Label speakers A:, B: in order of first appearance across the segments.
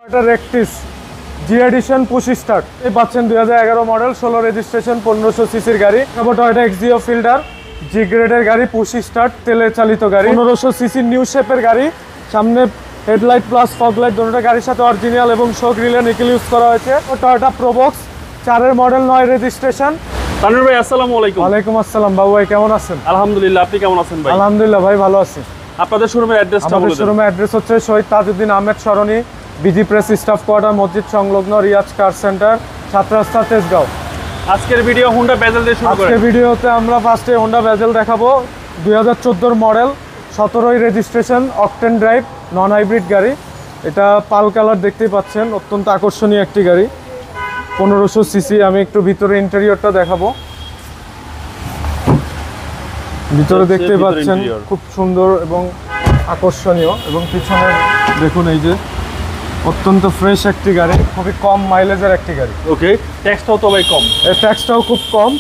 A: এটা রেক্টিস G edition push start এই পাচ্ছেন 2011 মডেল 16 রেজিস্ট্রেশন 1500 সিসির গাড়ি। টয়োটা এক্সিও ফিল্ডার জি গ্রেডের গাড়ি, পুশ স্টার্ট, তেলে চালিত গাড়ি, 1500 সিসির নিউ শেপের গাড়ি। সামনে হেডলাইট প্লাস ফগ লাইট দুটোটা গাড়ির সাথে অরিজিনাল এবং শো গ্রিলে নিকেল ইউজ করা হয়েছে। Toyota Probox 4 model 9 registration.
B: Tanvir ভাই আসসালামু আলাইকুম।
A: ওয়ালাইকুম আসসালাম বাবু ভাই, কেমন আছেন?
B: আলহামদুলিল্লাহ, আপনি কেমন আছেন ভাই?
A: আলহামদুলিল্লাহ ভাই, ভালো আছি।
B: আপনাদের শোরুমের অ্যাড্রেসটা বলুন।
A: আমাদের শোরুমের অ্যাড্রেস হচ্ছে শহীদ তাজউদ্দিন আহমেদ সরণি, বিজি প্রেস স্টাফ কোয়ার্টার, মসজিদ সংলগ্ন, রিয়াজ কার সেন্টার, 7 রাস্তা, তেজগাঁও।
B: আজকের ভিডিও হোন্ডা বেজেল দিয়ে শুরু করেন।
A: আজকের ভিডিওতে আমরা ফার্স্টে হোন্ডা বেজেল দেখাবো। 2014 model, 17 registration, octane drive, non hybrid গাড়ি। এটা পাল কালার দেখতেই পাচ্ছেন, অত্যন্ত আকর্ষণীয় একটি গাড়ি, 1500 সিসি। আমি একটু ভিতরে ইন্টেরিয়রটা দেখাবো। ভিতরে দেখতে পাচ্ছেন খুব সুন্দর এবং আকর্ষণীয়, এবং পিছনে দেখুন এই যে অত্যন্ত ফ্রেশ একটি গাড়ি, খুবই কম মাইলেজের একটি গাড়ি।
B: ওকে, ট্যাক্সটাও তো ভাই কম।
A: এর ট্যাক্সটাও খুব কম,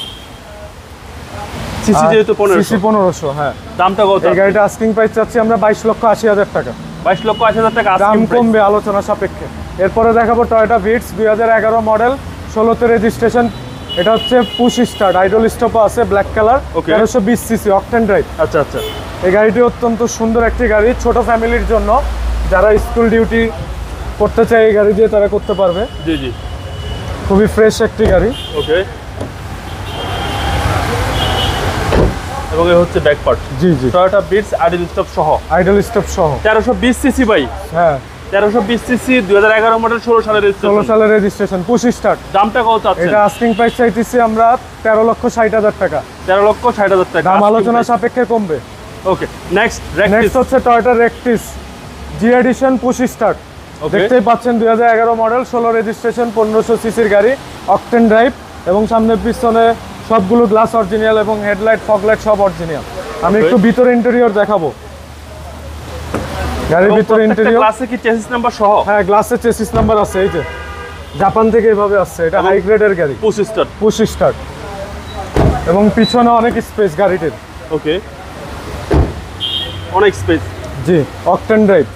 B: সিসি যেহেতু
A: 1500। হ্যাঁ,
B: দামটা কত?
A: এই গাড়িটা আস্কিং প্রাইস চাচ্ছি আমরা 22,80,000 টাকা।
B: 22,80,000 টাকা
A: দাম কমবে আলোচনা সাপেক্ষে। এরপরে দেখাবো টয়োটা ভিটস 2011 মডেল, 16 রেজিস্ট্রেশন। এটা হচ্ছে পুশ স্টার্ট, আইডল স্টপ আছে, black colour, 1320 CC, octane drive.
B: আচ্ছা আচ্ছা,
A: এই গাড়িটি অত্যন্ত সুন্দর একটি গাড়ি, ছোট ফ্যামিলির জন্য, যারা স্কুল ডিউটি করতে চায় এই গাড়ি দিয়ে তারা করতে পারবে।
B: জি জি,
A: খুবই ফ্রেশ একটি গাড়ি।
B: ওকে, এবং এই হচ্ছে ব্যাক পার্ট।
A: জি জি,
B: টয়োটা ভিটস আইডল স্টপ সহ।
A: আইডল স্টপ সহ
B: 1320 সিসি ভাই।
A: হ্যাঁ,
B: 1320 সিসি, 2011 মডেল, 16 সালের রেজিস্ট্রেশন।
A: 16 সালের রেজিস্ট্রেশন, পুশ স্টার্ট।
B: দামটা কত চাচ্ছেন?
A: এটা আস্কিং প্রাইস চাইতেছি আমরা 13,60,000 টাকা।
B: 13,60,000 টাকা।
A: দাম আলোচনা সাপেক্ষে কমবে।
B: ওকে, নেক্সট
A: হচ্ছে টয়োটা রেক্টিস জি এডিশন পুশ স্টার্ট। দেখতেই পাচ্ছেন 2011 মডেল, 16 রেজিস্ট্রেশন, 1500 সিসির গাড়ি, অকটেন ড্রাইভ, এবং সামনে পিছনে সবগুলো গ্লাস অরিজিনাল এবং হেডলাইট ফগ লাইট সব অরিজিনাল। আমি একটু ভিতরে ইন্টেরিয়র দেখাবো। গাড়ির ভিতরে ইন্টেরিয়র
B: ক্লাসে কি চেসিস নাম্বার সহ?
A: হ্যাঁ, গ্লাসে চেসিস নাম্বার আছে, এই যে জাপান থেকে এভাবে আসছে। এটা হাই গ্রেডের গাড়ি, পুশ স্টার্ট, এবং পিছনে অনেক স্পেস গাড়িটির।
B: ওকে, অনেক স্পেস।
A: জি, অকটেন ড্রাইভ।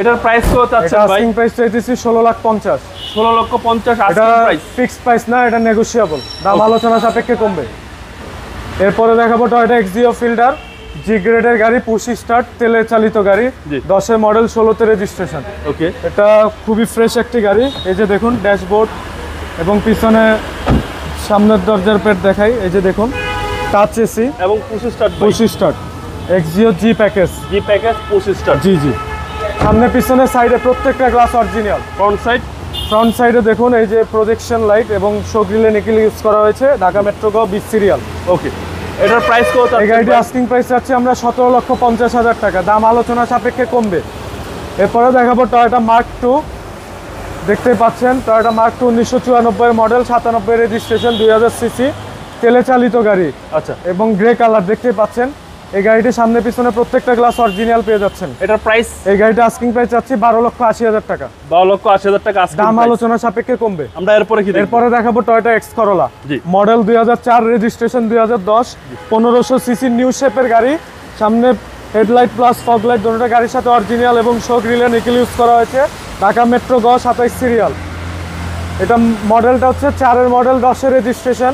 B: এটার প্রাইস কত আছে ভাই?
A: আস্কিং প্রাইস চাইতেছি 16,50,000।
B: 16,50,000
A: এটা
B: আস্কিং প্রাইস,
A: ফিক্সড প্রাইস না, এটা নেগোশিয়েবল। দাম আলোচনা সাপেক্ষে কমবে। এরপরে দেখাবো টয়োটা এক্সিও ফিল্ডার জি গ্রেডের গাড়ি, পুশ স্টার্ট, তেলে চালিত গাড়ি, 10 মডেল, 16 রেজিস্ট্রেশন।
B: ওকে,
A: এটা খুবই ফ্রেশ একটি গাড়ি। এই যে দেখুন ড্যাশবোর্ড, এবং পিছনে সামনের দরজার পেট দেখাই, এই যে দেখুন টাচ এসি
B: এবং push
A: start Axio G package
B: push start.
A: জি জি, সামনে পিছনে সাইডে প্রত্যেকটা গ্লাস অরিজিনাল। ফ্রন্ট সাইডে দেখুন এই যে প্রজেকশন লাইট এবং শো গ্রিলে নিকেল ইউজ করা হয়েছে, ঢাকা মেট্রো গ 20 সিরিয়াল।
B: ওকে, এটার প্রাইস কত?
A: এই গাড়িটি আস্কিং প্রাইস চাচ্ছি আমরা 17,50,000 টাকা। দাম আলোচনা সাপেক্ষে কমবে। এরপরে দেখাবো টয়োটা মার্ক 2। দেখতেই পাচ্ছেন Toyota mark 2 1994 model, 97 registration, 2000 CC, তেলে চালিত গাড়ি।
B: আচ্ছা,
A: এবং গ্রে কালার দেখতেই পাচ্ছেন। এই গাড়িটির সামনে পিছনে প্রত্যেকটা গ্লাস অরিজিনাল পেয়ে যাচ্ছেন।
B: এটার প্রাইস?
A: এই গাড়িটা আস্কিং প্রাইস চাচ্ছি 12,80,000 টাকা।
B: 12,80,000 টাকা আস্কিং
A: দাম
B: প্রাইস।
A: আলোচনা সাপেক্ষে কমবে।
B: আমরা এরপরে কি দেখব?
A: এরপরে দেখাবো Toyota X Corolla model, 2004 registration, 2010, 1500 CC new শেপের গাড়ি। সামনে হেডলাইট প্লাস ফগ লাইট দুটোটা গাড়ির সাথে অরিজিনাল এবং শো গ্রিলে নিকেল ইউজ করা হয়েছে, ঢাকা মেট্রো গ 27 সিরিয়াল। এটা মডেলটা হচ্ছে 4 মডেল, 10 রেজিস্ট্রেশন,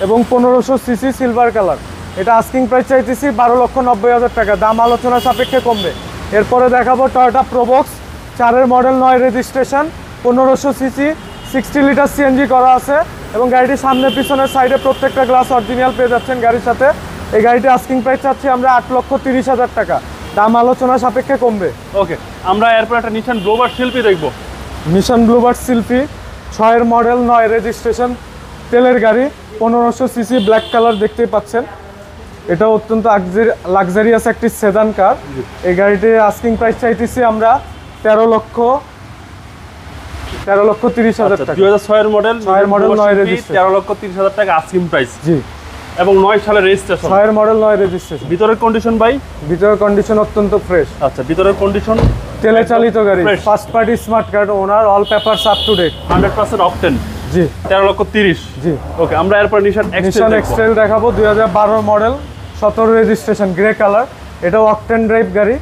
A: এবং 1500 সিসি, সিলভার কালার। এটা আস্কিং প্রাইস চাইতেছি 12,90,000 টাকা। দাম আলোচনা সাপেক্ষে কমবে। এরপরে দেখাবো Toyota Probox 4 model, 9 registration, 1500 CC, 60 litre CNG করা আছে, এবং গাড়িটির সামনে পিছনের সাইডে প্রত্যেকটা গ্লাস অরিজিনাল পেয়ে যাচ্ছেন গাড়ির সাথে। এই গাড়িটি আস্কিং প্রাইস চাচ্ছি আমরা 8,30,000 টাকা। দাম আলোচনা সাপেক্ষে কমবে।
B: ওকে, আমরা এরপর একটা নিশান ব্লুবার্ড শিল্পী দেখবো।
A: নিশান ব্লুবার্ড শিল্পী 6 মডেল, 9 রেজিস্ট্রেশন, তেলের গাড়ি, 1500 সিসি, ব্ল্যাক কালার দেখতেই পাচ্ছেন। এটা অত্যন্ত লাক্সারিয়াস একটি সেদান কার। এই গাড়িটির আস্কিং প্রাইস চাইতেছি আমরা 13,30,000 টাকা।
B: 2006 মডেল,
A: 6 মডেল, 9 রেজিস্ট্রেশন,
B: 13,30,000 টাকা আস্কিং প্রাইস।
A: জি,
B: এবং 9 সালের রেজিস্ট্রেশন।
A: 6 model, 9 registration.
B: ভিতরের কন্ডিশন ভাই?
A: ভিতরের কন্ডিশন অত্যন্ত ফ্রেশ।
B: আচ্ছা, ভিতরের কন্ডিশন
A: তেলে চালিত গাড়ি, first party smart card owner, all papers up to date,
B: 100% octane.
A: জি,
B: 13,30,000।
A: জি।
B: ওকে, আমরা এরপর নিশান
A: এক্সটেল দেখাবো 2012 মডেল, 17 রেজিস্ট্রেশন, গ্রে কালার। এটাও অকটেন ড্রাইভ গাড়ি।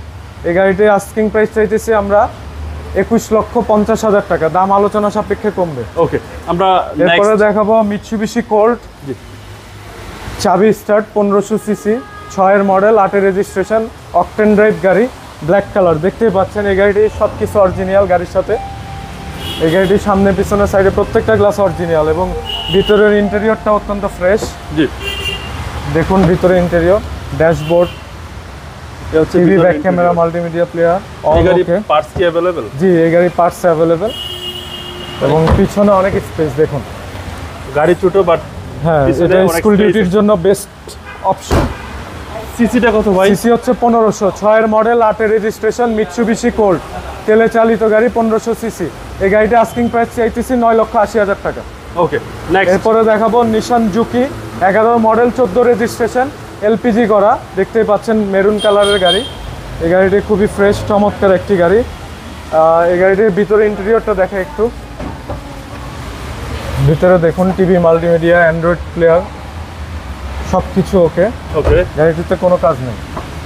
A: এই গাড়িটির আস্কিং প্রাইস চাইতেছি আমরা 21,50,000 টাকা, দাম আলোচনা সাপেক্ষে কমবে।
B: ওকে, আমরা
A: এরপরে
B: নেক্সট
A: দেখাবো মিৎসুবিশি কোল্ট,
B: জি
A: চাবি স্টার্ট, 1500 সিসি, 6-এর মডেল, 8-এর রেজিস্ট্রেশন, অকটেন ড্রাইভ গাড়ি, ব্ল্যাক কালার। দেখতেই পাচ্ছেন এই গাড়িটি সব কিছু অরিজিনাল গাড়ির সাথে। এই গাড়িটির সামনে পিছনে সাইডে প্রত্যেকটা গ্লাস অরিজিনাল এবং ভিতরের ইন্টেরিয়রটা অত্যন্ত ফ্রেশ।
B: জি,
A: দেখুন ভিতরে ইন্টেরিয়র, ড্যাশবোর্ড,
B: এটা হচ্ছে
A: টিভি,
B: ভিতরের
A: back camera,
B: interior।
A: Multimedia player,
B: এই
A: অল
B: গাড়ি
A: ওকে।
B: পার্টস কি अवेलेबल?
A: জি, এই গাড়ি পার্টস অ্যাভেলেবেল এবং পিছনে অনেক স্পেস দেখুন।
B: গাড়ি ছোট বাট
A: হ্যাঁ,
B: পিছনে
A: এটা
B: অনেক
A: স্কুল
B: space
A: ডিউটির
B: আছে।
A: জন্য বেস্ট অপশন।
B: সিসিটা কত ভাই?
A: সিসি হচ্ছে 1500, 6-এর মডেল, 8-এর রেজিস্ট্রেশন, মিৎসুবিশি কোল্ট, তেলে চালিত গাড়ি, 1500 সিসি। এই গাড়িটা আস্কিং প্রাইস চাইতেছি 9,80,000 টাকা।
B: ওকে, নেক্সট
A: এরপরে দেখাবো নিশান জুকি, 11 মডেল, 14 রেজিস্ট্রেশন, এলপিজি করা। দেখতেই পাচ্ছেন মেরুন কালারের গাড়ি। এই গাড়িটি খুবই ফ্রেশ, চমৎকার একটি গাড়ি। এই গাড়িটির ভিতরে ইন্টেরিয়রটা দেখে একটু। ভিতরে দেখুন টিভি, মাল্টিমিডিয়া, অ্যান্ড্রয়েড প্লেয়ার, সব কিছু ওকে।
B: ওকে,
A: গাড়িটিতে কোনো কাজ নেই,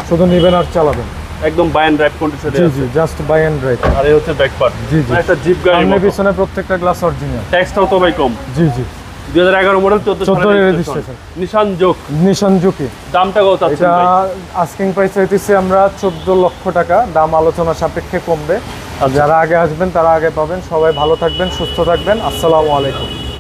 A: শুধু নেবেন আর চালাবেন।
B: একদম বাই এন্ড ড্রাইভ কন্ডিশনে
A: জি
B: আছে।
A: জি, জাস্ট বাই অ্যান্ড ড্রাইভ।
B: আর এই হচ্ছে ব্যাক পার্ট।
A: জি, জি।
B: একটা জিপ গাড়ি
A: সামনে
B: মতো।
A: পিছনে প্রত্যেকটা গ্লাস অরিজিনাল।
B: ট্যাক্সটাও তো ভাই কম।
A: জি জি,
B: 2011 মডেল, 14
A: 14
B: সালের
A: registration।
B: রেজিস্ট্রেশন। নিশান জোক,
A: নিশান জুকি,
B: দামটা কত চাচ্ছেন
A: এটা
B: ভাই?
A: আস্কিং প্রাইস চাইতেছি আমরা 14 লক্ষ টাকা, দাম আলোচনা সাপেক্ষে কমবে। আর যারা আগে আসবেন তারা আগে পাবেন। সবাই ভালো থাকবেন, সুস্থ থাকবেন। আসসালামু আলাইকুম।